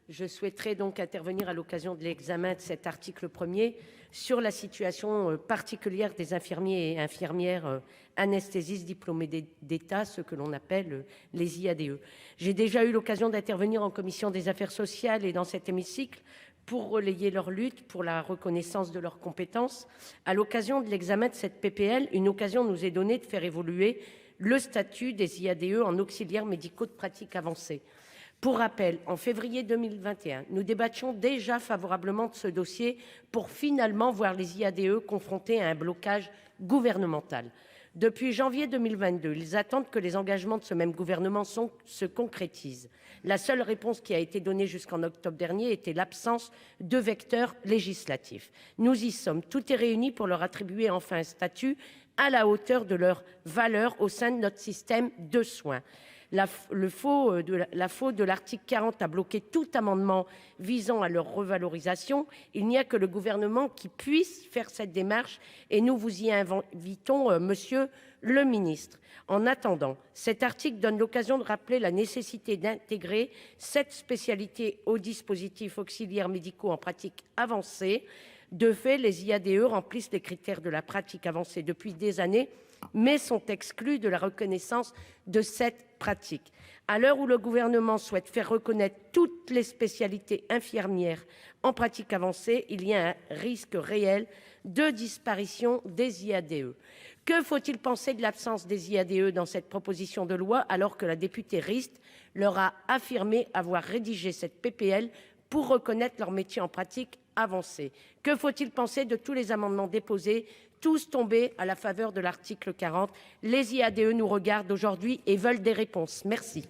Je souhaiterais donc intervenir à l'occasion de l'examen de cet article 1er sur la situation particulière des infirmiers et infirmières anesthésistes diplômés d'État, ce que l'on appelle les IADE. J'ai déjà eu l'occasion d'intervenir en commission des affaires sociales et dans cet hémicycle pour relayer leur lutte pour la reconnaissance de leurs compétences. À l'occasion de l'examen de cette PPL, une occasion nous est donnée de faire évoluer le statut des IADE en auxiliaires médicaux de pratique avancée. Pour rappel, en février 2021, nous débattions déjà favorablement de ce dossier pour finalement voir les IADE confrontés à un blocage gouvernemental. Depuis janvier 2022, ils attendent que les engagements de ce même gouvernement se concrétisent. La seule réponse qui a été donnée jusqu'en octobre dernier était l'absence de vecteur législatif. Nous y sommes. Tout est réuni pour leur attribuer enfin un statut à la hauteur de leur valeur au sein de notre système de soins. La faute de l'article 40 a bloqué tout amendement visant à leur revalorisation. Il n'y a que le gouvernement qui puisse faire cette démarche et nous vous y invitons, monsieur le ministre. En attendant, cet article donne l'occasion de rappeler la nécessité d'intégrer cette spécialité au dispositif auxiliaires médicaux en pratique avancée. De fait, les IADE remplissent les critères de la pratique avancée depuis des années, mais sont exclus de la reconnaissance de cette pratique. À l'heure où le gouvernement souhaite faire reconnaître toutes les spécialités infirmières en pratique avancée, il y a un risque réel de disparition des IADE. Que faut-il penser de l'absence des IADE dans cette proposition de loi alors que la députée Rist leur a affirmé avoir rédigé cette PPL pour reconnaître leur métier en pratique avancée? Que faut-il penser de tous les amendements déposés, tous tombés à la faveur de l'article 40? Les IADE nous regardent aujourd'hui et veulent des réponses. Merci.